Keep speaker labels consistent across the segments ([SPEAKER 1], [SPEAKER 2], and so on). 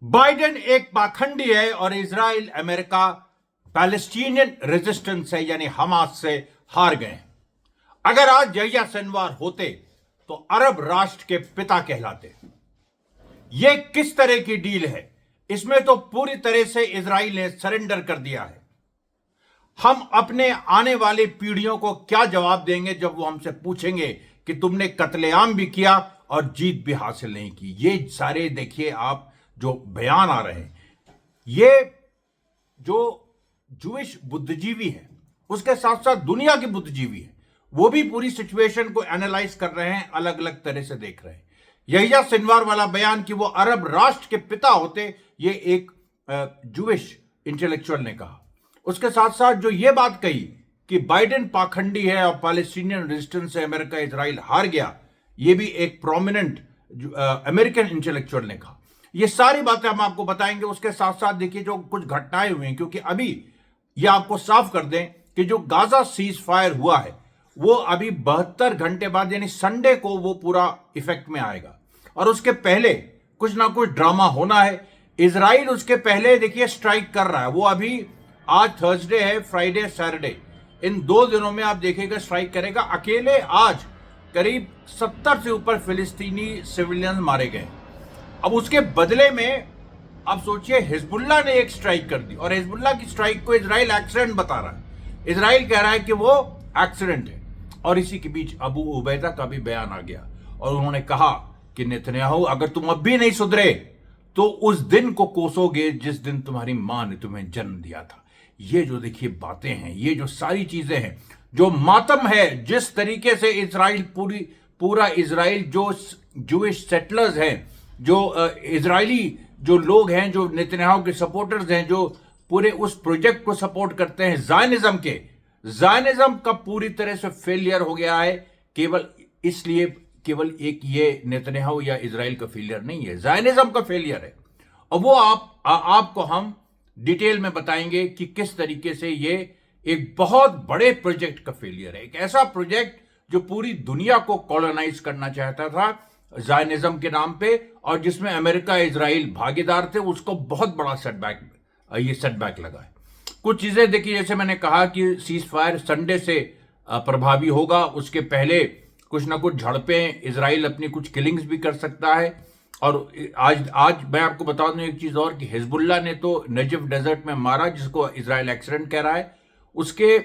[SPEAKER 1] Biden एक पाखंडी है और इजराइल अमेरिका पैलेस्टीनियन रेजिस्टेंस है यानी हमास से हार गए हैं। अगर आज यहिया सिनवार होते तो अरब राष्ट्र के पिता कहलाते। यह किस तरह की डील है? इसमें तो पूरी तरह से इजराइल ने सरेंडर कर दिया है। हम अपने आने वाली पीढ़ियों को क्या जवाब देंगे जब वो हमसे पूछेंगे कि तुमने कत्लेआम भी किया और जीत भी हासिल नहीं की? ये सारे देखिए आप जो बयान आ रहे हैं, ये जो जूइश बुद्धिजीवी है उसके साथ साथ दुनिया के बुद्धिजीवी है, वो भी पूरी सिचुएशन को एनालाइज कर रहे हैं, अलग अलग तरह से देख रहे हैं। यहिया सिनवार वाला बयान कि वो अरब राष्ट्र के पिता होते, ये एक जूइश इंटेलेक्चुअल ने कहा। उसके साथ साथ जो ये बात कही कि बाइडेन पाखंडी है और पैलेस्टीनियन रेजिस्टेंस से अमेरिका इजराइल हार गया, ये भी एक प्रोमिनेंट अमेरिकन इंटेलेक्चुअल ने कहा। ये सारी बातें हम आपको बताएंगे। उसके साथ साथ देखिए जो कुछ घटनाएं हुई हैं, क्योंकि अभी ये आपको साफ कर दें कि जो गाजा सीज फायर हुआ है वो अभी 72 घंटे बाद यानी संडे को वो पूरा इफेक्ट में आएगा और उसके पहले कुछ ना कुछ ड्रामा होना है। इजराइल उसके पहले देखिए स्ट्राइक कर रहा है। वो अभी आज थर्सडे है, फ्राइडे, सैटरडे, इन 2 दिनों में आप देखिएगा स्ट्राइक करेगा। अकेले आज करीब 70 से ऊपर फिलिस्तीनी सिविलियन मारे गए। अब उसके बदले में आप सोचिए हिजबुल्ला ने एक स्ट्राइक कर दी और हिजबुल्ला की स्ट्राइक को इजराइल एक्सीडेंट बता रहा है। इजराइल कह रहा है कि वो एक्सीडेंट है। और इसी के बीच अबू उबैदा का भी बयान आ गया और उन्होंने कहा कि नेतन्याहू, अगर तुम अब भी नहीं सुधरे तो उस दिन को कोसोगे जिस दिन तुम्हारी मां ने तुम्हें जन्म दिया था। ये जो देखिए बातें हैं, ये जो सारी चीजें हैं, जो मातम है, जिस तरीके से इजराइल पूरा इजराइल जो जूइश सेटलर्स हैं, जो इजरायली जो लोग हैं, जो नेतन्याहू के सपोर्टर्स हैं, जो पूरे उस प्रोजेक्ट को सपोर्ट करते हैं ज़ायनिज्म का पूरी तरह से फेलियर हो गया है। केवल इसलिए केवल एक ये नेतन्याहू या इजराइल का फेलियर नहीं है, ज़ायनिज्म का फेलियर है। और वो आपको हम डिटेल में बताएंगे कि किस तरीके से ये एक बहुत बड़े प्रोजेक्ट का फेलियर है। एक ऐसा प्रोजेक्ट जो पूरी दुनिया को कॉलोनाइज करना चाहता था ज़ायनिज्म के नाम पे और जिसमें अमेरिका इजराइल भागीदार थे, उसको बहुत बड़ा सेटबैक लगा है। कुछ चीजें देखिए, जैसे मैंने कहा कि सीज फायर संडे से प्रभावी होगा। उसके पहले कुछ ना कुछ झड़पें, इजराइल अपनी कुछ किलिंग्स भी कर सकता है। और आज मैं आपको बता दूं एक चीज और कि हिजबुल्ला ने तो नजफ डेजर्ट में मारा, जिसको इजराइल एक्सीडेंट कह रहा है। उसके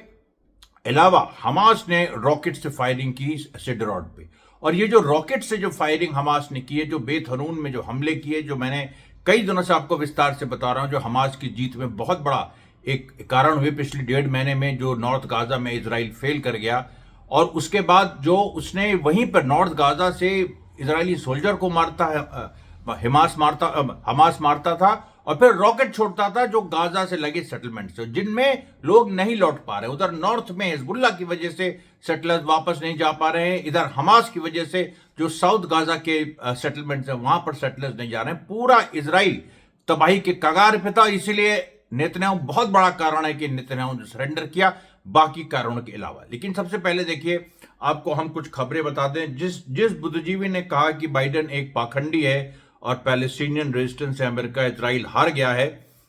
[SPEAKER 1] अलावा हमास ने रॉकेट से फायरिंग की सिडरॉड पे, और ये जो रॉकेट से जो फायरिंग हमास ने की है, जो बेत हनून में जो हमले किए, जो मैंने कई दिनों से आपको विस्तार से बता रहा हूं, जो हमास की जीत में बहुत बड़ा एक कारण हुए पिछले 1.5 महीने में, जो नॉर्थ गाजा में इजराइल फेल कर गया और उसके बाद जो उसने वहीं पर नॉर्थ गाजा से इजरायली सोल्जर को मारता है, हमास मारता था और फिर रॉकेट छोड़ता था जो गाजा से लगे सेटलमेंट से, जिनमें लोग नहीं लौट पा रहे। उधर नॉर्थ में हिजबुल्ला की वजह से सेटलर्स वापस नहीं जा पा रहे हैं, इधर हमास की वजह से जो साउथ गाजा के सेटलमेंट है वहां पर सेटलर्स नहीं जा रहे हैं। पूरा इजराइल तबाही के कगार पे था। इसीलिए नेतन्याहू बहुत बड़ा कारण है कि नेतन्याहू ने सरेंडर किया, बाकी कारणों के अलावा। लेकिन सबसे पहले देखिए आपको हम कुछ खबरें बता दें। जिस बुद्धिजीवी ने कहा कि बाइडेन एक पाखंडी है और पैलेस्टीनियन रेजिस्टेंस से अमेरिका इजराइल हार गया है,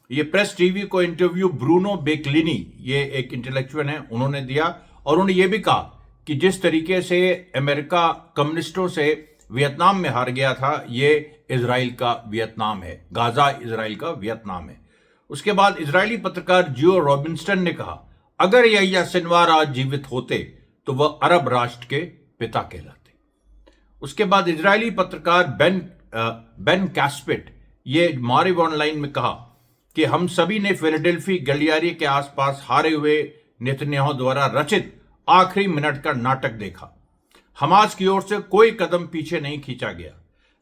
[SPEAKER 1] ये प्रेस टीवी को इंटरव्यू ब्रूनो बेकलिनी, ये एक इंटेलेक्चुअल है, उन्होंने दिया और उन्होंने ये भी कहा कि जिस तरीके से अमेरिका कम्युनिस्टों से वियतनाम में हार गया था, ये इजराइल का वियतनाम है, गाजा इजराइल का वियतनाम है। उसके बाद इजरायली पत्रकार जियो रॉबिन्सन ने कहा, अगर यहिया सिनवार आज जीवित होते तो वह अरब राष्ट्र के पिता कहलाते। उसके बाद इजरायली पत्रकार बेन कैस्पिट, ये मारिव ऑनलाइन में कहा कि हम सभी ने फिलाडेल्फी गलियारे के आसपास हारे हुए नेतन्याहू द्वारा रचित आखिरी मिनट का नाटक देखा। हमास की ओर से कोई कदम पीछे नहीं खींचा गया।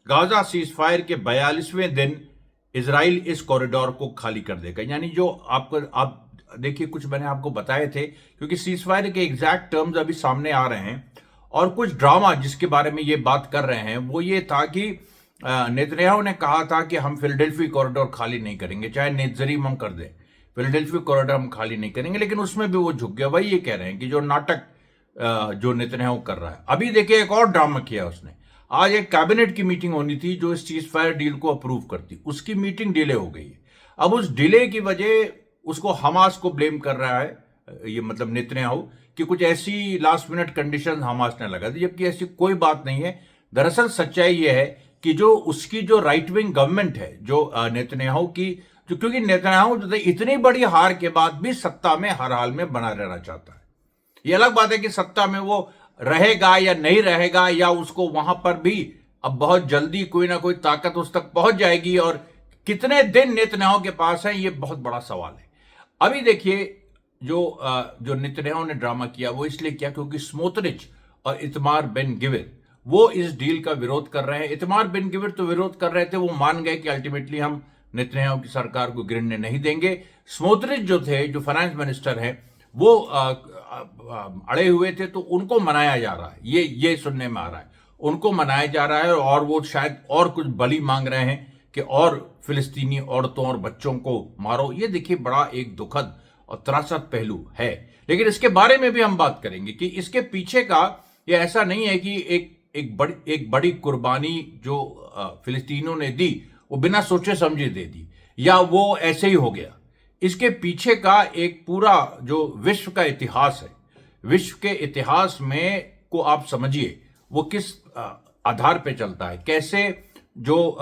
[SPEAKER 1] गाजा सीज फायर के 42वें दिन इजराइल इस कॉरिडोर को खाली कर देगा। यानी जो आप देखिए, कुछ मैंने आपको बताए थे, क्योंकि सीज फायर के एग्जैक्ट टर्म्स अभी सामने आ रहे हैं और कुछ ड्रामा जिसके बारे में ये बात कर रहे हैं वो ये था कि नेतन्याहू ने कहा था कि हम फिलाडेल्फी कॉरिडोर खाली नहीं करेंगे, चाहे नेतजरीम हम कर दें, फिलाडेल्फी कॉरिडोर हम खाली नहीं करेंगे। लेकिन उसमें भी वो झुक गया। वही ये कह रहे हैं कि जो नाटक जो नेतन्याहू कर रहा है। अभी देखिए एक और ड्रामा किया उसने। आज एक कैबिनेट की मीटिंग होनी थी जो इस चीज फायर डील को अप्रूव करती, उसकी मीटिंग डिले हो गई है। अब उस डिले की वजह उसको हमास को ब्लेम कर रहा है, ये मतलब नेतन्याहू, कि कुछ ऐसी लास्ट मिनट कंडीशन हमास ने लगा दी, जबकि ऐसी कोई बात नहीं है। दरअसल सच्चाई यह है कि जो उसकी जो राइट विंग गवर्नमेंट है, जो नेतन्याहू की, जो क्योंकि नेतन्याहू जो इतनी बड़ी हार के बाद भी सत्ता में हर हाल में बना रहना चाहता है। ये अलग बात है कि सत्ता में वो रहेगा या नहीं रहेगा, या उसको वहां पर भी अब बहुत जल्दी कोई ना कोई ताकत उस तक पहुंच जाएगी, और कितने दिन नेतन्याहू के पास है, ये बहुत बड़ा सवाल है। अभी देखिए जो नेतन्याहू ने ड्रामा किया वो इसलिए किया क्योंकि स्मोत्रिच और इतमार बेन गिविर वो इस डील का विरोध कर रहे हैं। इतमार बेन गिविर तो विरोध कर रहे थे, वो मान गए कि अल्टीमेटली हम नेतन्याहू की सरकार को गिरने नहीं देंगे। स्मोत्रिच जो थे, जो फाइनेंस मिनिस्टर हैं, वो अड़े हुए थे, तो उनको मनाया जा रहा है, ये सुनने में आ रहा है, उनको मनाया जा रहा है, और वो शायद और कुछ बलि मांग रहे हैं कि और फिलिस्तीनी औरतों और बच्चों को मारो। ये देखिए बड़ा एक दुखद और त्रासद पहलू है, लेकिन इसके बारे में भी हम बात करेंगे कि इसके पीछे का ये ऐसा नहीं है कि एक बड़ी कुर्बानी जो फिलिस्तीनियों ने दी वो बिना सोचे समझे दे दी, या वो ऐसे ही हो गया। इसके पीछे का एक पूरा जो विश्व का इतिहास है, विश्व के इतिहास में को आप समझिए वो किस आधार पे चलता है, कैसे जो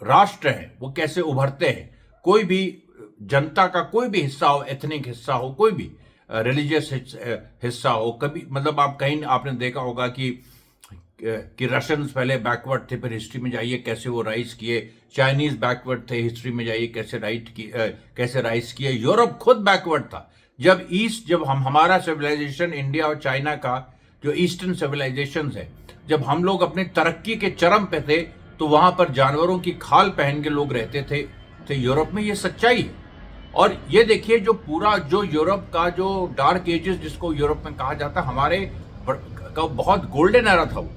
[SPEAKER 1] राष्ट्र हैं वो कैसे उभरते हैं। कोई भी जनता का कोई भी हिस्सा हो, एथनिक हिस्सा हो, कोई भी रिलीजियस हिस्सा हो, कभी मतलब आप कहीं आपने देखा होगा कि रशियंस पहले बैकवर्ड थे, फिर हिस्ट्री में जाइए कैसे वो राइज किए। चाइनीज बैकवर्ड थे, हिस्ट्री में जाइए कैसे राइज किए। यूरोप खुद बैकवर्ड था। जब हमारा सिविलाइजेशन इंडिया और चाइना का जो ईस्टर्न सिविलाइजेशन है, जब हम लोग अपनी तरक्की के चरम पे थे, तो वहां पर जानवरों की खाल पहन के लोग रहते थे यूरोप में। ये सच्चाई है। और ये देखिए जो पूरा जो यूरोप का जो डार्क एजेस जिसको यूरोप में कहा जाता, हमारे का बहुत गोल्डन एरा था वो।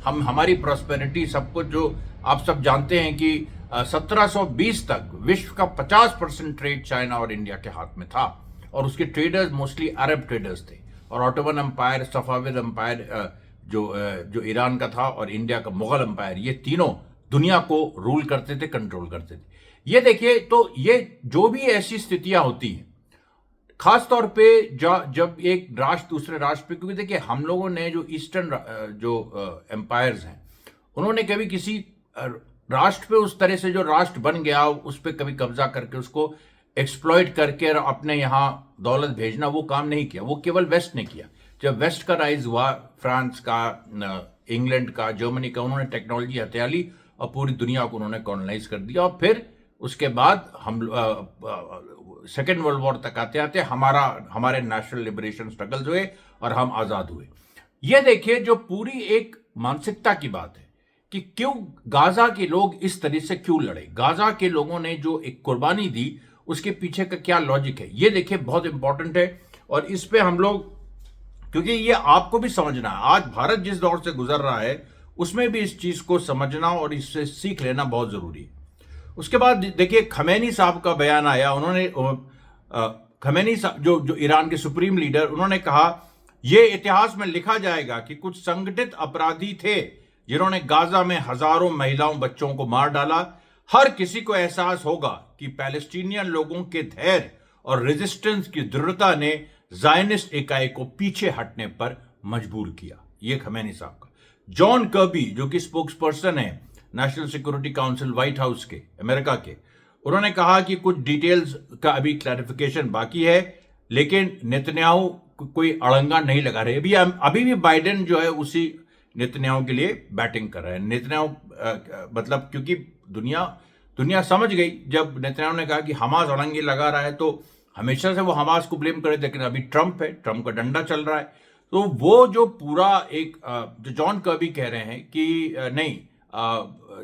[SPEAKER 1] हमारी प्रॉस्पेरिटी, सब कुछ जो आप सब जानते हैं कि 1720 तक विश्व का 50% ट्रेड चाइना और इंडिया के हाथ में था, और उसके ट्रेडर्स मोस्टली अरब ट्रेडर्स थे। और ऑटोमन एम्पायर, सफाविद एम्पायर जो ईरान का था, और इंडिया का मुगल एम्पायर, ये तीनों दुनिया को रूल करते थे, कंट्रोल करते थे। ये देखिए, तो ये जो भी ऐसी स्थितियां होती हैं, खासतौर पे जब एक राष्ट्र दूसरे राष्ट्र पे, क्योंकि देखिए हम लोगों ने जो ईस्टर्न जो एम्पायर्स हैं, उन्होंने कभी किसी राष्ट्र पे उस तरह से जो राष्ट्र बन गया उस पर कभी कब्जा करके उसको एक्सप्लॉइट करके अपने यहाँ दौलत भेजना, वो काम नहीं किया। वो केवल वेस्ट ने किया। जब वेस्ट का राइज हुआ, फ्रांस का, इंग्लैंड का, जर्मनी का, उन्होंने टेक्नोलॉजी हथिया ली और पूरी दुनिया को उन्होंने कॉलोनाइज कर दिया। और फिर उसके बाद हम सेकेंड वर्ल्ड वॉर तक आते आते हमारे नेशनल लिबरेशन स्ट्रगल्स हुए और हम आजाद हुए। यह देखिए जो पूरी एक मानसिकता की बात है कि क्यों गाजा के लोग इस तरह से क्यों लड़े, गाजा के लोगों ने जो एक कुर्बानी दी उसके पीछे का क्या लॉजिक है, ये देखिए बहुत इंपॉर्टेंट है। और इस पे हम लोग, क्योंकि ये आपको भी समझना है, आज भारत जिस दौर से गुजर रहा है उसमें भी इस चीज को समझना और इससे सीख लेना बहुत जरूरी है। उसके बाद देखिए खमैनी साहब का बयान आया। उन्होंने खमैनी साहब जो ईरान के सुप्रीम लीडर, उन्होंने कहा यह इतिहास में लिखा जाएगा कि कुछ संगठित अपराधी थे जिन्होंने गाजा में हजारों महिलाओं बच्चों को मार डाला। हर किसी को एहसास होगा कि पैलेस्टीनियन लोगों के धैर्य और रेजिस्टेंस की दृढ़ता ने जायनिस्ट इकाई को पीछे हटने पर मजबूर किया। यह खमैनी साहब का। जॉन कर्बी जो कि स्पोक्स पर्सन है national security council white house के, अमेरिका के, उन्होंने कहा कि कुछ डिटेल्स का अभी क्लैरिफिकेशन बाकी है, लेकिन नेतन्याहू कोई अड़ंगा नहीं लगा रहे। अभी भी बाइडेन जो है उसी नेतन्याहू के लिए बैटिंग कर रहे हैं। नेतन्याहू मतलब क्योंकि दुनिया समझ गई, जब नेतन्याहू ने कहा कि हमास अड़ंगे लगा रहा है तो हमेशा से वो हमास को ब्लेम करे, लेकिन अभी ट्रंप है, ट्रंप का डंडा चल रहा है। तो वो जो पूरा एक जो जॉन कर्बी कह रहे हैं कि नहीं,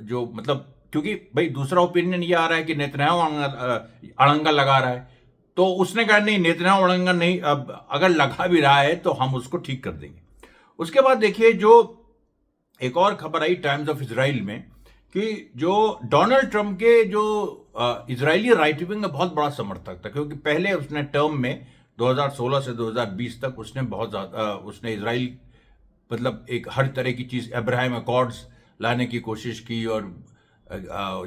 [SPEAKER 1] जो मतलब क्योंकि भाई दूसरा ओपिनियन ये आ रहा है कि नेतन्याहू अड़ंगा लगा रहा है, तो उसने कहा नहीं, नेतन्याहू अड़ंगा नहीं, अब अगर लगा भी रहा है तो हम उसको ठीक कर देंगे। उसके बाद देखिए जो एक और खबर आई टाइम्स ऑफ इजराइल में कि जो डोनाल्ड ट्रंप के जो इजरायली राइट विंग का बहुत बड़ा समर्थक था, क्योंकि पहले उसने टर्म में 2016 से 2020 तक उसने बहुत ज्यादा उसने इजराइल मतलब एक हर तरह की चीज, अब्राहम अकॉर्ड्स लाने की कोशिश की, और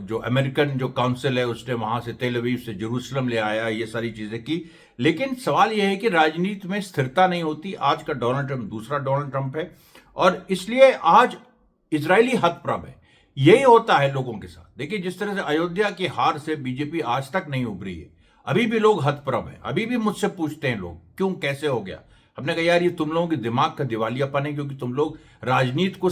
[SPEAKER 1] जो अमेरिकन जो काउंसिल है उसने वहां से तेल अवीव से जेरूसलम ले आया, ये सारी चीजें की। लेकिन सवाल यह है कि राजनीति में स्थिरता नहीं होती। आज का डोनाल्ड ट्रंप दूसरा डोनाल्ड ट्रंप है, और इसलिए आज इजरायली हतप्रभ है। यही होता है लोगों के साथ। देखिए, जिस तरह से अयोध्या की हार से बीजेपी आज तक नहीं उभरी है, अभी भी लोग हतप्रभ हैं। अभी भी मुझसे पूछते हैं लोग, क्यों, कैसे हो गया। हमने कहा यार, ये तुम लोगों के दिमाग का दिवालियापन है, क्योंकि तुम लोग राजनीति को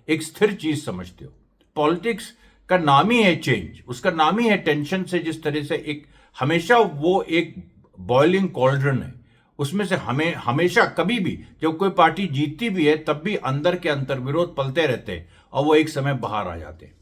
[SPEAKER 1] एक स्थिर चीज समझते हो। पॉलिटिक्स का नाम ही है चेंज, उसका नाम ही है टेंशन से। जिस तरह से एक हमेशा वो एक बॉइलिंग कॉल्ड्रन है, उसमें से हमें हमेशा कभी भी जब कोई पार्टी जीतती भी है तब भी अंदर के अंतर विरोध पलते रहते हैं, और वो एक समय बाहर आ जाते हैं।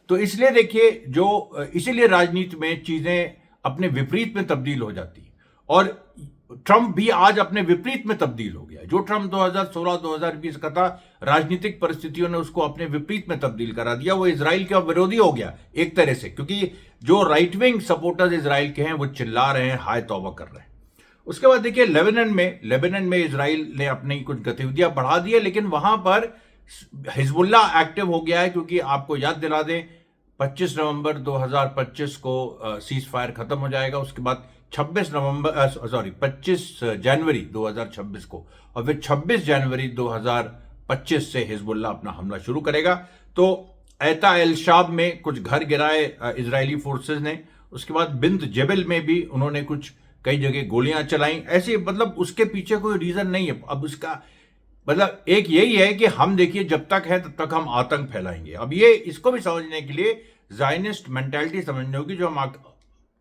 [SPEAKER 1] तो इसलिए देखिए, जो इसीलिए राजनीति में चीजें अपने विपरीत में तब्दील हो जाती है, और ट्रंप भी आज अपने विपरीत में तब्दील हो गया। जो ट्रंप 2016-2020 का था, राजनीतिक परिस्थितियों ने उसको अपने विपरीत में तब्दील करा दिया। वो इजराइल का विरोधी हो गया एक तरह से, क्योंकि जो राइट विंग सपोर्टर्स इजराइल के हैं वो चिल्ला रहे हैं, हाय तौबा कर रहे हैं। उसके बाद देखिए, लेबनान में इजराइल ने अपनी कुछ गतिविधियां बढ़ा दी है, लेकिन वहां पर हिजबुल्ला एक्टिव हो गया है। क्योंकि आपको याद दिला दें, 25 नवंबर 2025 को सीज फायर खत्म हो जाएगा। उसके बाद 25 जनवरी 2026 को, और फिर 26 जनवरी 2025 से हिजबुल्ला अपना हमला शुरू करेगा। तो ऐता एल शाब में कुछ घर गिराए इजरायली फोर्सेस ने। उसके बाद बिंद जेबल में भी उन्होंने कुछ कई जगह गोलियां चलाई। ऐसे मतलब उसके पीछे कोई रीजन नहीं है। अब उसका मतलब एक यही है कि हम देखिए, जब तक है तब तक हम आतंक फैलाएंगे। अब ये इसको भी समझने के लिए जायनिस्ट मेंटालिटी समझनी होगी, जो हम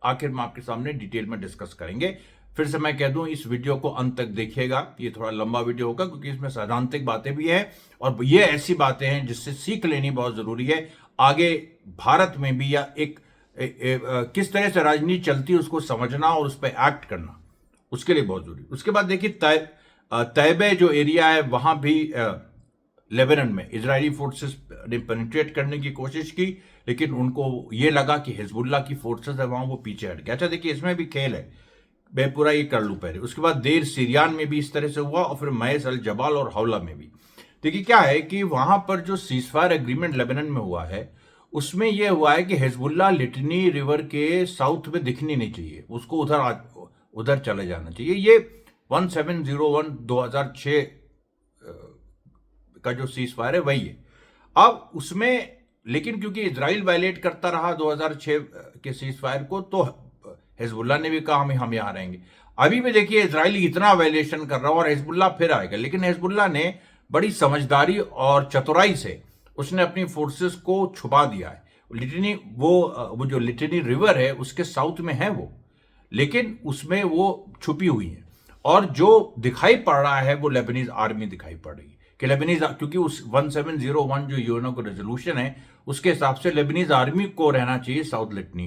[SPEAKER 1] आखिर में आपके सामने डिटेल में डिस्कस करेंगे। फिर से मैं कह दूं, इस वीडियो को अंत तक देखिएगा। ये थोड़ा लंबा वीडियो होगा, क्योंकि इसमें सैद्धांतिक बातें भी हैं, और ये ऐसी बातें हैं जिससे सीख लेनी बहुत जरूरी है। आगे भारत में भी या किस तरह से राजनीति चलती है उसको समझना और उस पर एक्ट करना, उसके लिए बहुत जरूरी। उसके बाद देखिए, तैबे जो एरिया है वहां भी लेबनान में इजरायली फोर्सेस ने पेनिट्रेट करने की कोशिश की, लेकिन उनको ये लगा कि हिजबुल्ला की फोर्सेस है वहां, वो पीछे हट गया। अच्छा देखिए, इसमें भी खेल है, मैं पूरा ये कर लूं पहले। उसके बाद देर सीरियान में भी इस तरह से हुआ, और फिर मैस अल जबाल और हौला में भी। देखिए क्या है कि वहां पर जो सीजफायर एग्रीमेंट लेबनान में हुआ है, उसमें यह हुआ है कि हिजबुल्ला लिटनी रिवर के साउथ में दिखनी नहीं चाहिए, उसको उधर चले जाना चाहिए। ये 1701 2006 का जो सीज फायर है वही है। अब उसमें लेकिन क्योंकि इजराइल वायलेट करता रहा 2006 के सीज फायर को, तो हिजबुल्ला ने भी कहा हम यहां रहेंगे। अभी भी देखिए, इजराइल इतना वायलेशन कर रहा है और हिजबुल्ला फिर आएगा। लेकिन हिजबुल्ला ने बड़ी समझदारी और चतुराई से उसने अपनी फोर्सेस को छुपा दिया है। लिटनी वो जो लिटनी रिवर है उसके साउथ में है वो, लेकिन उसमें वो छुपी हुई है। और जो दिखाई पड़ रहा है वो लेबनीज आर्मी दिखाई पड़ रही है कि लेबनीज, क्योंकि उस 1701 जो यूएनओ का रेजोल्यूशन है उसके हिसाब से लेबनीज आर्मी को रहना चाहिए साउथ लिटनी,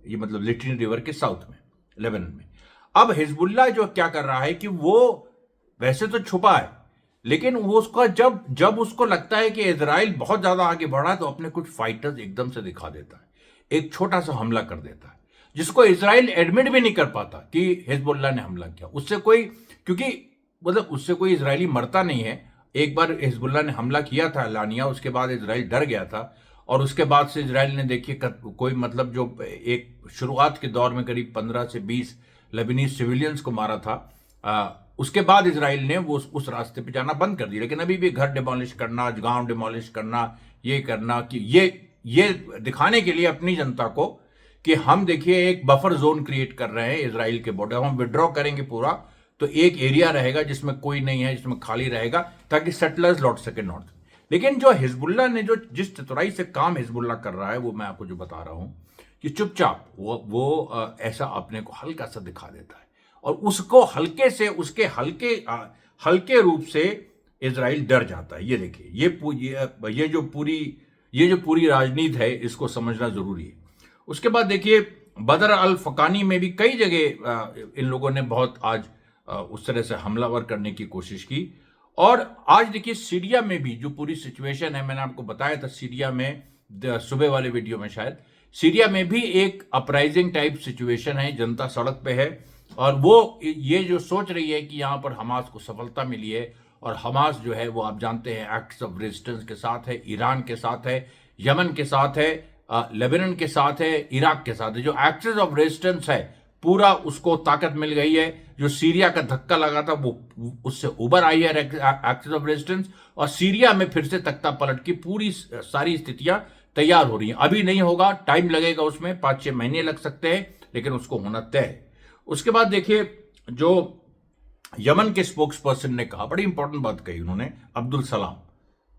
[SPEAKER 1] ये मतलब लिटनी रिवर के साउथ में लेबनान में। अब हिजबुल्ला जो क्या कर रहा है कि वो वैसे तो छुपा है, लेकिन वो उसका जब उसको लगता है कि इजराइल बहुत ज्यादा आगे बढ़ा है, तो अपने कुछ फाइटर्स एकदम से दिखा देता है, एक छोटा सा हमला कर देता है, जिसको इजराइल एडमिट भी नहीं कर पाता कि हिजबुल्ला ने हमला किया। उससे कोई, क्योंकि मतलब उससे कोई इजरायली मरता नहीं है। एक बार हिजबुल्ला ने हमला किया था लानिया, उसके बाद इजराइल डर गया था, और उसके बाद से इजराइल ने देखिए कोई मतलब जो एक शुरुआत के दौर में करीब 15 से 20 लेबनीज सिविलियंस को मारा था, उसके बाद इजराइल ने वो उस रास्ते पे जाना बंद कर दिया। लेकिन अभी भी घर डिमोलिश करना, गांव डिमोलिश करना, ये करना कि ये दिखाने के लिए अपनी जनता को कि हम देखिए एक बफर जोन क्रिएट कर रहे हैं इजराइल के बॉर्डर, हम विड्रॉ करेंगे पूरा, तो एक एरिया रहेगा जिसमें कोई नहीं है, जिसमें खाली रहेगा, ताकि सेटलर्स लौट सके नॉर्थ। लेकिन जो हिजबुल्ला ने जो जिस चतुराई से काम हिजबुल्ला कर रहा है, वो मैं आपको जो बता रहा हूं कि चुपचाप वो ऐसा अपने को हल्का सा दिखा देता है, और उसको हल्के से उसके हल्के रूप से इजराइल डर जाता है। ये देखिए, ये जो पूरी राजनीति है, इसको समझना जरूरी है। उसके बाद देखिए, बदर अल फकानी में भी कई जगह इन लोगों ने बहुत आज उस तरह से हमलावर करने की कोशिश की। और आज देखिए, सीरिया में भी जो पूरी सिचुएशन है, मैंने आपको बताया था सीरिया में सुबह वाले वीडियो में, शायद सीरिया में भी एक अपराइजिंग टाइप सिचुएशन है, जनता सड़क पे है, और वो ये जो सोच रही है कि यहां पर हमास को सफलता मिली है और हमास जो है वो आप जानते हैं एक्ट्स ऑफ रेजिस्टेंस के साथ है, ईरान के साथ है, यमन के साथ है, लेबनान के साथ है, इराक के साथ है। जो एक्ट्स ऑफ रेजिस्टेंस है पूरा उसको ताकत मिल गई है। जो सीरिया का धक्का लगा था वो उससे उबर आई है एक्ट्स ऑफ रेजिस्टेंस, और सीरिया में फिर से तख्ता पलट की पूरी सारी स्थितियां तैयार हो रही हैं। अभी नहीं होगा, टाइम लगेगा, उसमें 5-6 महीने लग सकते हैं, लेकिन उसको होना तय है। उसके बाद देखिए, जो यमन के स्पोक्स पर्सन ने कहा, बड़ी इंपॉर्टेंट बात कही उन्होंने, अब्दुल सलाम,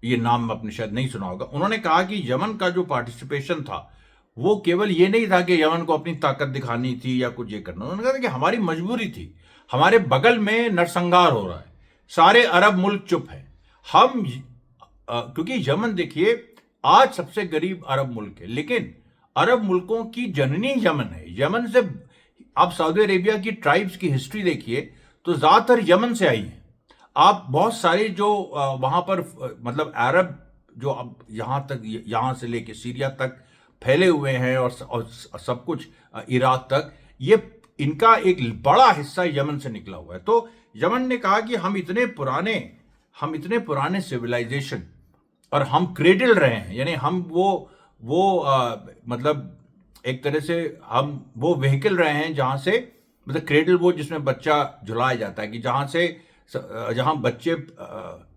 [SPEAKER 1] ये नाम आपने शायद नहीं सुना होगा। उन्होंने कहा कि यमन का जो पार्टिसिपेशन था वो केवल ये नहीं था कि यमन को अपनी ताकत दिखानी थी या कुछ ये करना। उन्होंने कहा कि हमारी मजबूरी थी, हमारे बगल में नरसंहार हो रहा है, सारे अरब मुल्क चुप है, हम क्योंकि यमन देखिए आज सबसे गरीब अरब मुल्क है, लेकिन अरब मुल्कों की जननी यमन है। यमन से आप सऊदी अरेबिया की ट्राइब्स की हिस्ट्री देखिए तो ज्यादातर यमन से आई है। आप बहुत सारे जो वहां पर मतलब अरब जो अब यहां से लेके सीरिया तक फैले हुए हैं और सब कुछ इराक तक, ये इनका एक बड़ा हिस्सा यमन से निकला हुआ है। तो यमन ने कहा कि हम इतने पुराने सिविलाइजेशन और हम क्रेडल रहे हैं, यानी हम वो मतलब एक तरह से हम वो व्हीकल रहे हैं जहां से, मतलब क्रेडल वो जिसमें बच्चा झुलाया जाता है, कि जहां बच्चे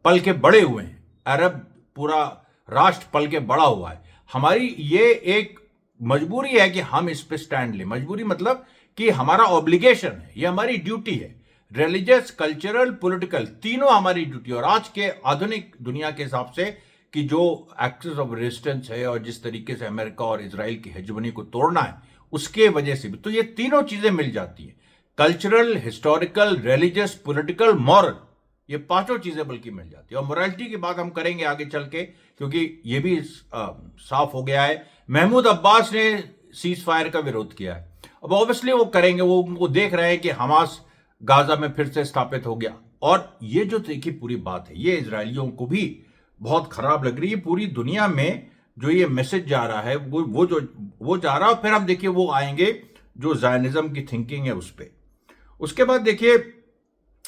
[SPEAKER 1] पल के बड़े हुए हैं, अरब पूरा राष्ट्र पल के बड़ा हुआ है। हमारी ये एक मजबूरी है कि हम इस पे स्टैंड लें। मजबूरी मतलब कि हमारा ऑब्लिगेशन है, ये हमारी ड्यूटी है, रिलीजियस, कल्चरल, पॉलिटिकल, तीनों हमारी ड्यूटी। और आज के आधुनिक दुनिया के हिसाब से कि जो एक्सेस ऑफ रेजिस्टेंस है और जिस तरीके से अमेरिका और इजराइल की हेजमनी को तोड़ना है, उसके वजह से भी तो ये तीनों चीजें मिल जाती हैं, cultural, historical, religious, political, moral, ये पांचों चीजें बल्कि मिल जाती है। और मोरालिटी की बात हम करेंगे आगे चल के, क्योंकि ये भी साफ हो गया है। महमूद अब्बास ने सीज फायर का विरोध किया है, अब ऑब्वियसली वो करेंगे, वो उनको देख रहे हैं कि हमास गाजा में फिर से स्थापित हो गया। और ये जो देखिए पूरी बात है, ये इजरायलियों को भी बहुत खराब लग रही है। पूरी दुनिया में जो ये मैसेज जा रहा है वो जा रहा है। फिर हम देखिए वो आएंगे जो ज़ायनिज्म की थिंकिंग है उस पर। उसके बाद देखिए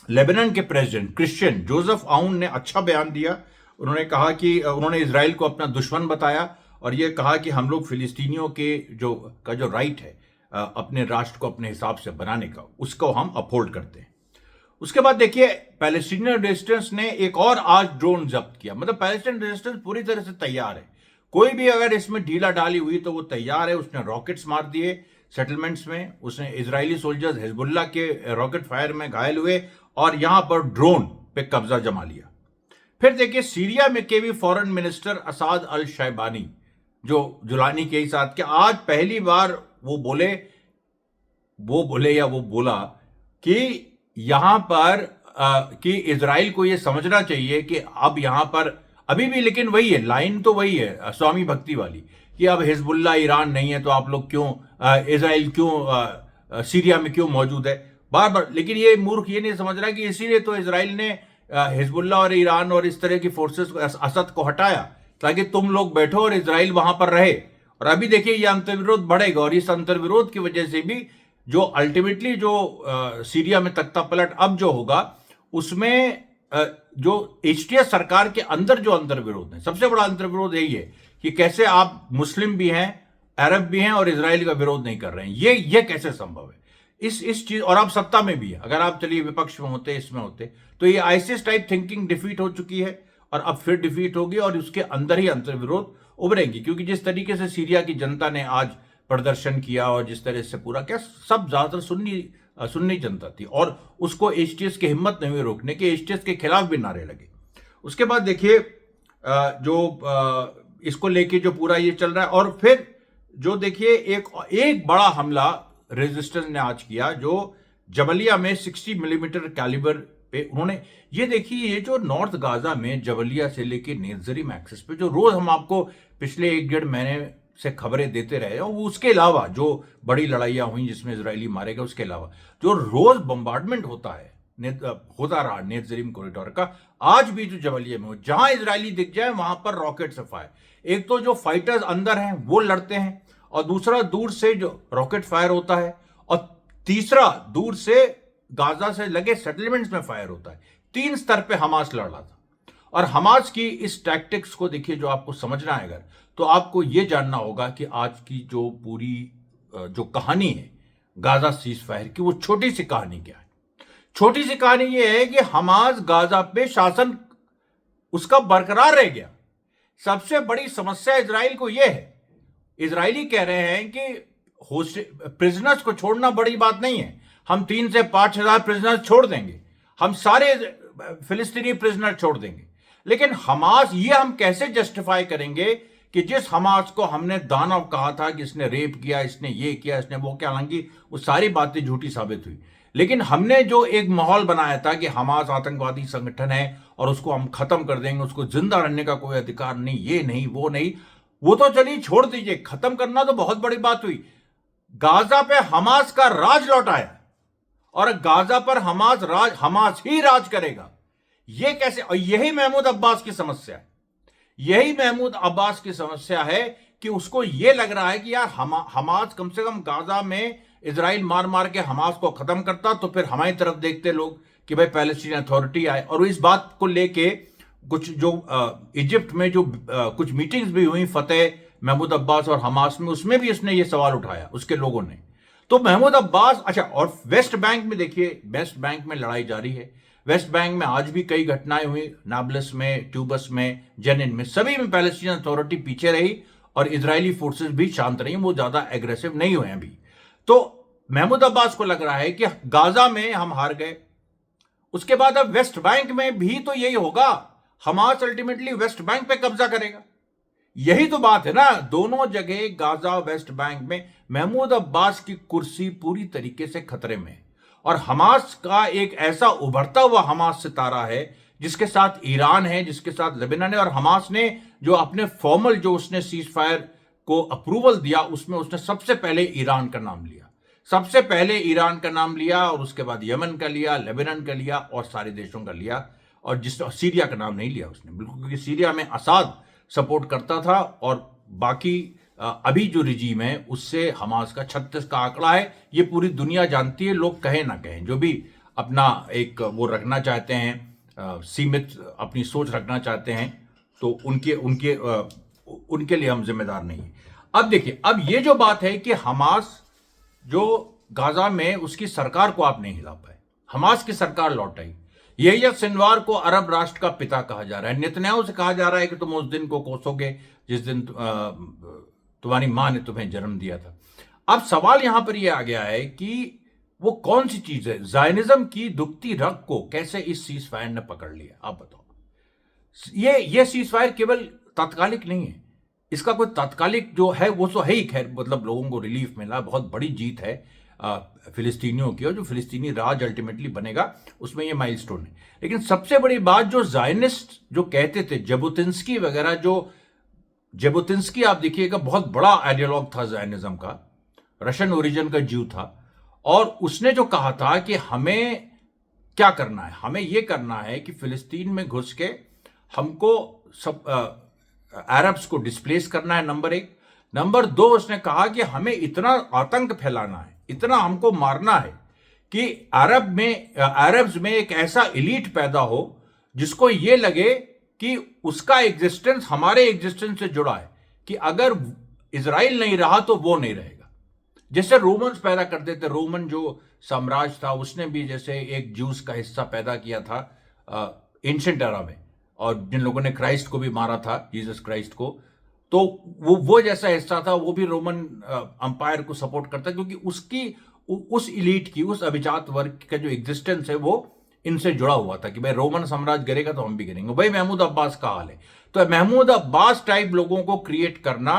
[SPEAKER 1] लेबनान के प्रेसिडेंट क्रिश्चियन जोसेफ आउन ने अच्छा बयान दिया। उन्होंने कहा कि उन्होंने इजराइल को अपना दुश्मन बताया और ये कहा कि हम लोग फिलिस्तीनियों के जो राइट है अपने राष्ट्र को अपने हिसाब से बनाने का, उसको हम अपहोल्ड करते हैं। उसके बाद देखिए पैलेस्टीनियन रेजिस्टेंस ने एक और आज ड्रोन जब्त किया। मतलब पैलेस्टीनियन रेजिस्टेंस पूरी तरह से तैयार है, कोई भी अगर इसमें ढीला डाली हुई तो वो तैयार है। उसने रॉकेट्स मार दिए सेटलमेंट्स में, उसने इजरायली सोल्जर्स हिजबुल्लाह के रॉकेट फायर में घायल हुए और यहां पर ड्रोन पे कब्जा जमा लिया। फिर देखिए सीरिया में के भी फॉरेन मिनिस्टर असाद अल शैबानी, जो जुलानी के ही साथ के, आज पहली बार वो बोला कि यहां पर कि इजराइल को ये समझना चाहिए कि अब यहां पर अभी भी, लेकिन वही है लाइन, तो वही है स्वामी भक्ति वाली, कि अब हिजबुल्लाह ईरान नहीं है तो आप लोग क्यों इजराइल क्यों सीरिया में क्यों मौजूद है बार बार। लेकिन ये मूर्ख ये नहीं समझ रहा कि इसीलिए तो इजराइल ने हिजबुल्लाह और ईरान और इस तरह की फोर्सेस को, असद को हटाया, ताकि तुम लोग बैठो और इजराइल वहां पर रहे। और अभी देखिए ये अंतर्विरोध बढ़ेगा और इस अंतर्विरोध की वजह से भी जो अल्टीमेटली जो सीरिया में तख्ता पलट अब जो होगा, उसमें जो एचटीएस सरकार के अंदर जो अंतर्विरोध है, सबसे बड़ा अंतर्विरोध यही है कि कैसे आप मुस्लिम भी हैं, अरब भी हैं और इजराइल का विरोध नहीं कर रहे हैं। ये कैसे संभव है इस चीज, और आप सत्ता में भी है। अगर आप चलिए विपक्ष में होते, इसमें होते, तो ये आईसिस टाइप थिंकिंग डिफीट हो चुकी है और अब फिर डिफीट होगी और उसके अंदर ही अंतर्विरोध उभरेंगी। क्योंकि जिस तरीके से सीरिया की जनता ने आज प्रदर्शन किया और जिस तरह से पूरा क्या, सब ज्यादातर सुन्नी जनता थी और उसको एचटीएस की हिम्मत नहीं हुई रोकने के, एचटीएस के खिलाफ भी नारे लगे। उसके बाद देखिए जो इसको लेके जो पूरा ये चल रहा है, और फिर जो देखिए एक बड़ा हमला रेजिस्टेंस ने आज किया, जो जबलिया में 60 मिलीमीटर कैलिबर पे उन्होंने, ये देखिए ये जो नॉर्थ गाजा में जबलिया से लेके नेत्जरीम एक्सेस पे जो रोज हम आपको पिछले 1-1.5 महीने से खबरें देते रहे, और उसके अलावा जो बड़ी लड़ाइयां हुई जिसमें इजरायली मारे गए, उसके अलावा जो रोज बम्बार्डमेंट होता रहा नेत्जरीम कॉरिडोर का, आज भी जो जबलिया में हो, जहां इजरायली दिख जाए वहां पर रॉकेट से फायर। एक तो जो फाइटर्स अंदर हैं वो लड़ते हैं, और दूसरा दूर से जो रॉकेट फायर होता है, और तीसरा दूर से गाजा से लगे सेटलमेंट्स में फायर होता है। 3 स्तर पे हमास लड़ रहा था। और हमास की इस टैक्टिक्स को देखिए, जो आपको समझना है अगर, तो आपको यह जानना होगा कि आज की जो पूरी जो कहानी है गाजा सीज फायर की, वो छोटी सी कहानी क्या है। छोटी सी कहानी यह है कि हमास गाजा पे शासन उसका बरकरार रह गया। सबसे बड़ी समस्या इजराइल को यह है, इजरायली कह रहे हैं कि प्रिजनर्स को छोड़ना बड़ी बात नहीं है, हम 3 से 5 हजार प्रिजनर्स छोड़ देंगे, हम सारे फिलिस्तीनी प्रिजनर छोड़ देंगे। लेकिन हमास, ये हम कैसे जस्टिफाई करेंगे कि जिस हमास को हमने दानव कहा था कि इसने रेप किया, इसने ये किया, इसने वो किया, हालांकि वो सारी बातें झूठी साबित हुई, लेकिन हमने जो एक माहौल बनाया था कि हमास आतंकवादी संगठन है और उसको हम खत्म कर देंगे, उसको जिंदा रहने का कोई अधिकार नहीं, ये नहीं वो नहीं, वो तो चलिए छोड़ दीजिए, खत्म करना तो बहुत बड़ी बात हुई। गाजा पे हमास का राज लौट आया और गाजा पर हमास ही राज करेगा। ये कैसे? और यही महमूद अब्बास की समस्या है, यही महमूद अब्बास की समस्या है कि उसको यह लग रहा है कि यार हमास कम से कम गाजा में इजराइल मार मार के हमास को खत्म करता तो फिर हमारी तरफ देखते लोग कि भाई पैलेस्टीन अथॉरिटी आए। और इस बात को लेके कुछ जो इजिप्ट में जो कुछ मीटिंग्स भी हुई फतेह महमूद अब्बास और हमास में, उसमें भी इसने ये सवाल उठाया उसके लोगों ने। तो महमूद अब्बास, अच्छा, और वेस्ट बैंक में देखिए, वेस्ट बैंक में लड़ाई जारी है। वेस्ट बैंक में आज भी कई घटनाएं हुई, नाब्लस में, ट्यूबस में, जेनिन में, सभी में पैलेस्टीन अथॉरिटी पीछे रही और इजरायली फोर्सेस भी शांत रही, वो ज्यादा एग्रेसिव नहीं हुए अभी। तो महमूद अब्बास को लग रहा है कि गाजा में हम हार गए, उसके बाद अब वेस्ट बैंक में भी तो यही होगा, हमास अल्टीमेटली वेस्ट बैंक पे कब्जा करेगा। यही तो बात है ना, दोनों जगह गाजा वेस्ट बैंक में महमूद अब्बास की कुर्सी पूरी तरीके से खतरे में है। और हमास का एक ऐसा उभरता हुआ हमास सितारा है जिसके साथ ईरान है, जिसके साथ लेबनान है। और हमास ने जो अपने फॉर्मल जो उसने सीज फायर को अप्रूवल दिया, उसमें उसने सबसे पहले ईरान का नाम लिया, सबसे पहले ईरान का नाम लिया और उसके बाद यमन का लिया, लेबनान का लिया और सारे देशों का लिया। और सीरिया का नाम नहीं लिया उसने, बिल्कुल, क्योंकि सीरिया में असाद सपोर्ट करता था और बाकी अभी जो रिजीम है उससे हमास का 36 का आंकड़ा है। ये पूरी दुनिया जानती है, लोग कहें ना कहें, जो भी अपना एक वो रखना चाहते हैं, सीमित अपनी सोच रखना चाहते हैं, तो उनके लिए हम जिम्मेदार नहीं है। अब देखिए, अब ये जो बात है कि हमास जो गाजा में उसकी सरकार को आप नहीं हिला पाए, हमास की सरकार लौट आई। यही सिनवार को अरब राष्ट्र का पिता कहा जा रहा है, नेतन्याहू से कहा जा रहा है कि तुम उस दिन को कोसोगे जिस दिन तुम्हारी मां ने तुम्हें जन्म दिया था। अब सवाल यहां पर यह आ गया है कि वो कौन सी चीज है, जायनिज्म की दुखती रग को कैसे इस सीज फायर ने पकड़ लिया, आप बताओ। ये सीज फायर केवल तात्कालिक नहीं है, इसका कोई तात्कालिक जो है वो तो है ही, खैर मतलब लोगों को रिलीफ मिला, बहुत बड़ी जीत है फिलिस्तीनियों की, और जो फिलिस्तीनी राज अल्टीमेटली बनेगा उसमें ये माइलस्टोन है। लेकिन सबसे बड़ी बात, जो जायनिस्ट जो कहते थे, जबुतिंस्की वगैरह, जो जबुतिंस्की आप देखिएगा बहुत बड़ा आइडियोलॉग था जायनिज्म का, रशियन ओरिजिन का जीव था, और उसने जो कहा था कि हमें क्या करना है, हमें यह करना है कि फिलिस्तीन में घुस के हमको सब अरब्स को डिस्प्लेस करना है, नंबर 1। नंबर 2, उसने कहा कि हमें इतना आतंक फैलाना है, इतना हमको मारना है कि अरब्स में एक ऐसा इलीट पैदा हो जिसको ये लगे कि उसका एग्जिस्टेंस हमारे एग्जिस्टेंस से जुड़ा है, कि अगर इजराइल नहीं रहा तो वो नहीं रहेगा। जैसे रोमन्स पैदा करते थे, रोमन जो साम्राज्य था उसने भी जैसे एक ज्यूस का हिस्सा पैदा किया था एंशिएंट एरा में, और जिन लोगों ने क्राइस्ट को भी मारा था, जीसस क्राइस्ट को, तो वो जैसा हिस्सा था, वो भी रोमन अंपायर को सपोर्ट करता, क्योंकि उसकी उस इलीट की, उस अभिजात वर्ग का जो एग्जिस्टेंस है वो इनसे जुड़ा हुआ था कि भाई रोमन साम्राज्य गिरेगा तो हम भी गिरेंगे। भाई महमूद अब्बास का हाल है। तो महमूद अब्बास टाइप लोगों को क्रिएट करना,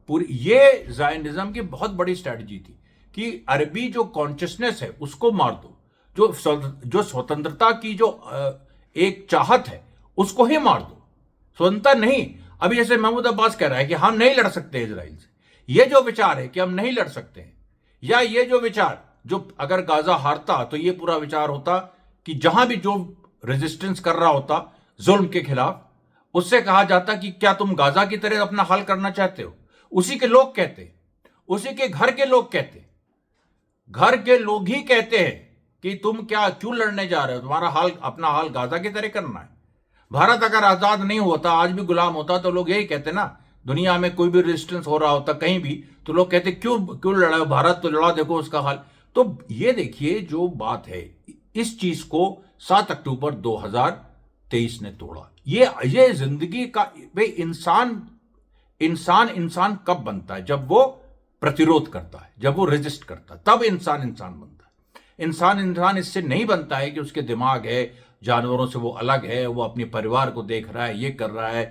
[SPEAKER 1] पूरी ये जायनिज्म की बहुत बड़ी स्ट्रैटेजी थी कि अरबी जो कॉन्शियसनेस है उसको मार दो, जो स्वतंत्रता की जो एक चाहत है उसको ही मार दो, स्वतंत्रता नहीं। अभी जैसे महमूद अब्बास कह रहा है कि हम नहीं लड़ सकते इजराइल से, ये जो विचार है कि हम नहीं लड़ सकते हैं, या ये जो विचार, जो अगर गाजा हारता तो ये पूरा विचार होता कि जहां भी जो रेजिस्टेंस कर रहा होता जुल्म के खिलाफ, उससे कहा जाता कि क्या तुम गाजा की तरह अपना हल करना चाहते हो। उसी के लोग कहते, उसी के घर के लोग कहते, घर के लोग ही कहते हैं कि तुम क्या क्यों लड़ने जा रहे हो, तुम्हारा हाल अपना हाल गाजा की तरह करना है। भारत अगर आजाद नहीं होता, आज भी गुलाम होता, तो लोग यही कहते ना, दुनिया में कोई भी रेजिस्टेंस हो रहा होता कहीं भी, तो लोग कहते क्यों क्यों लड़ा है भारत, तो लड़ा, देखो उसका हाल। तो ये देखिए जो बात है, इस चीज को 7 अक्टूबर 2023 ने तोड़ा। ये जिंदगी का भाई, इंसान इंसान इंसान कब बनता है? जब वो प्रतिरोध करता है, जब वो रेजिस्ट करता है, तब इंसान इंसान बनता है। इंसान इससे नहीं बनता है कि उसके दिमाग है, जानवरों से वो अलग है, वो अपने परिवार को देख रहा है, ये कर रहा है,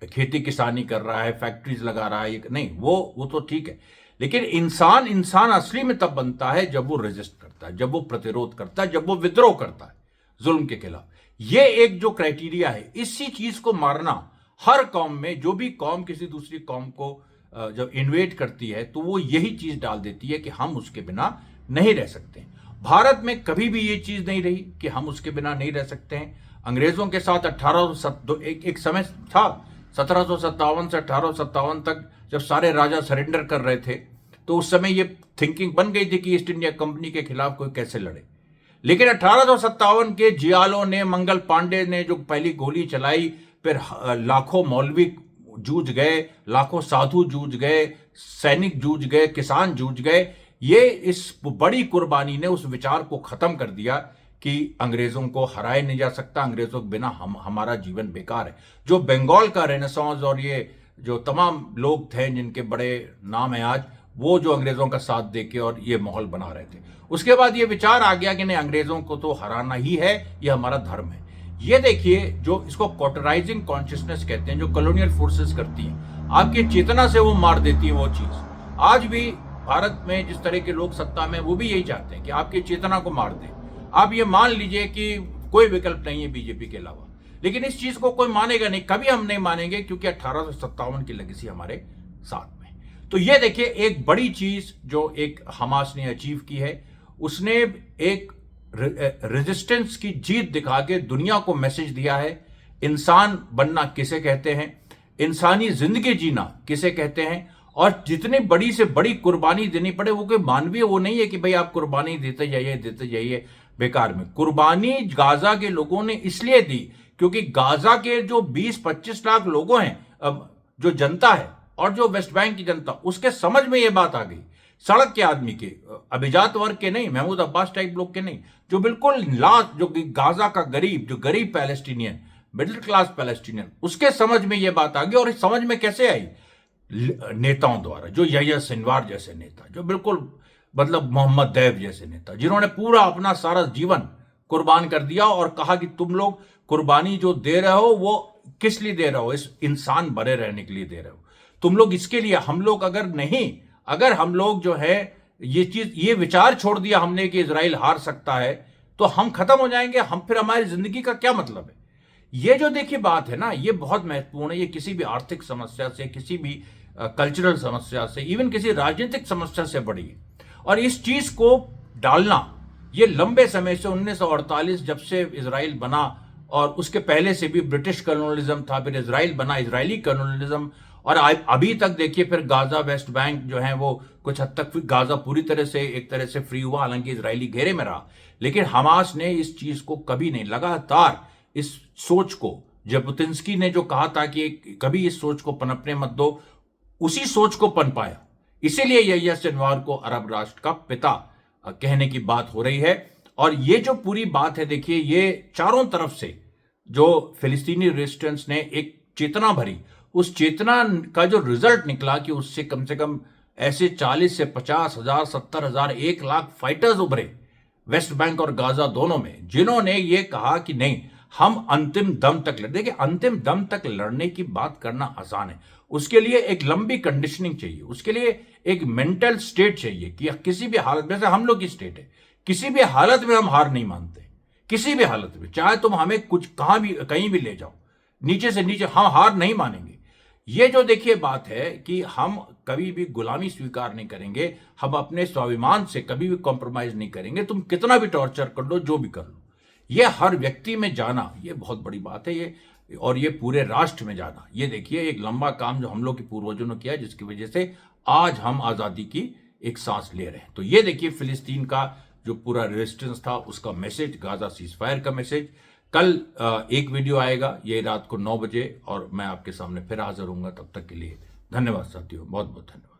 [SPEAKER 1] खेती किसानी कर रहा है, फैक्ट्रीज लगा रहा है, ये नहीं, वो तो ठीक है। लेकिन इंसान असली में तब बनता है जब वो रेजिस्ट करता है, जब वो प्रतिरोध करता है, जब वो विद्रोह करता है जुल्म के खिलाफ। ये एक जो क्राइटेरिया है, इसी चीज को मारना हर कौम में, जो भी कौम किसी दूसरी कौम को जब इन्वेट करती है, तो वो यही चीज डाल देती है कि हम उसके बिना नहीं रह सकते। भारत में कभी भी ये चीज नहीं रही कि हम उसके बिना नहीं रह सकते हैं। अंग्रेजों के साथ एक समय था 1757 से 1857 तक, जब सारे राजा सरेंडर कर रहे थे, तो उस समय ये थिंकिंग बन गई थी कि ईस्ट इंडिया कंपनी के खिलाफ कोई कैसे लड़े। लेकिन 1857 के जियालों ने, मंगल पांडे ने जो पहली गोली चलाई, फिर लाखों मौलवी जूझ गए, लाखों साधु जूझ गए, सैनिक जूझ गए, किसान जूझ गए। ये इस बड़ी कुर्बानी ने उस विचार को खत्म कर दिया कि अंग्रेजों को हराया नहीं जा सकता, अंग्रेजों के बिना हमारा जीवन बेकार है। जो बंगाल का रेनेसांस और ये जो तमाम लोग थे जिनके बड़े नाम है आज, वो जो अंग्रेजों का साथ देके और ये माहौल बना रहे थे, उसके बाद ये विचार आ गया कि नहीं, अंग्रेजों को तो हराना ही है, ये हमारा धर्म है। ये देखिए, जो इसको कॉटराइजिंग कॉन्शियसनेस कहते हैं, जो कॉलोनियल फोर्सेस करती हैं, आपकी चेतना से वो मार देती है वो चीज। आज भी भारत में जिस तरह के लोग सत्ता में, वो भी यही चाहते हैं कि आपकी चेतना को मार दें। आप ये मान लीजिए कि कोई विकल्प नहीं है बीजेपी के अलावा, लेकिन इस चीज को कोई मानेगा नहीं, कभी हम नहीं मानेंगे, क्योंकि 1857 की लेगेसी हमारे साथ में। तो ये देखिए एक बड़ी चीज जो एक हमास ने अचीव की है, उसने एक रेजिस्टेंस की जीत दिखा के दुनिया को मैसेज दिया है, इंसान बनना किसे कहते हैं, इंसानी जिंदगी जीना किसे कहते हैं, और जितनी बड़ी से बड़ी कुर्बानी देनी पड़े, वो कोई मानवीय वो नहीं है कि भाई आप कुर्बानी देते जाइए बेकार में। कुर्बानी गाजा के लोगों ने इसलिए दी क्योंकि गाजा के जो 20-25 लाख लोगों हैं, जो जनता है, और जो वेस्ट बैंक की जनता, उसके समझ में ये बात आ गई, सड़क के आदमी के, अभिजात वर्ग के नहीं, महमूद अब्बास टाइप लोग के नहीं, जो बिल्कुल जो गाजा का गरीब, जो गरीब पैलेस्टीनियन, मिडिल क्लास पैलेस्टीनियन, उसके समझ में ये बात आ गई। और इस समझ में कैसे आई? नेताओं द्वारा, जो यह्या सिनवार जैसे नेता, जो बिल्कुल मतलब मोहम्मद दैव जैसे नेता, जिन्होंने पूरा अपना सारा जीवन कुर्बान कर दिया और कहा कि तुम लोग कुर्बानी जो दे रहे हो, वो किस लिए दे रहे हो? इस इंसान बने रहने के लिए दे रहे हो तुम लोग, इसके लिए। हम लोग अगर हम लोग जो है ये विचार छोड़ दिया हमने कि इजराइल हार सकता है, तो हम खत्म हो जाएंगे, फिर हमारी जिंदगी का क्या मतलब है? ये जो देखिए बात है ना, ये बहुत महत्वपूर्ण है। ये किसी भी आर्थिक समस्या से, किसी भी कल्चरल समस्या से, इवन किसी राजनीतिक समस्या से बड़ी है। और इस चीज को डालना, ये लंबे समय से 1948 जब से इजराइल बना, और उसके पहले से भी ब्रिटिश कॉलोनियलिज्म था, फिर इजराइल बना, इजरायली कॉलोनियलिज्म, और अभी तक देखिए फिर गाजा, वेस्ट बैंक जो है वो कुछ हद तक, गाजा पूरी तरह से एक तरह से फ्री हुआ, हालांकि इजरायली घेरे में रहा। लेकिन हमास ने इस चीज को कभी नहीं, लगातार इस सोच को, जबुतिंस्की ने जो कहा था कि कभी इस सोच को पनपने मत दो, उसी सोच को पनपाया। इसीलिए यह्या सिनवार को अरब राष्ट्र का पिता कहने की बात हो रही है। और ये जो पूरी बात है, देखिए ये चारों तरफ से जो फिलिस्तीनी रेजिस्टेंस ने एक चेतना भरी, उस चेतना का जो रिजल्ट निकला कि उससे कम से कम ऐसे 40 से 50 हजार, 70 हजार, 1 लाख फाइटर्स उभरे वेस्ट बैंक और गाजा दोनों में, जिन्होंने ये कहा कि नहीं, हम अंतिम दम तक लड़। देखिए अंतिम दम तक लड़ने की बात करना आसान है, उसके लिए एक लंबी कंडीशनिंग चाहिए, उसके लिए एक मेंटल स्टेट चाहिए कि किसी भी हालत में, जैसे हम लोग की स्टेट है, किसी भी हालत में हम हार नहीं मानते, किसी भी हालत में, चाहे तुम हमें कुछ कहीं भी ले जाओ, नीचे से नीचे, हम हार नहीं मानेंगे। ये जो देखिए बात है कि हम कभी भी गुलामी स्वीकार नहीं करेंगे, हम अपने स्वाभिमान से कभी भी कॉम्प्रोमाइज नहीं करेंगे, तुम कितना भी टॉर्चर कर लो, जो भी कर लो। ये हर व्यक्ति में जाना, ये बहुत बड़ी बात है ये, और ये पूरे राष्ट्र में जाना, ये देखिए एक लंबा काम जो हम लोग के पूर्वजों ने किया, जिसकी वजह से आज हम आजादी की एक सांस ले रहे हैं। तो ये देखिए फिलिस्तीन का जो पूरा रेजिस्टेंस था उसका मैसेज, गाजा सीज फायर का मैसेज। कल एक वीडियो आएगा, ये रात को 9 बजे, और मैं आपके सामने फिर हाजिर होऊंगा। तब तक के लिए धन्यवाद साथियों, बहुत बहुत धन्यवाद।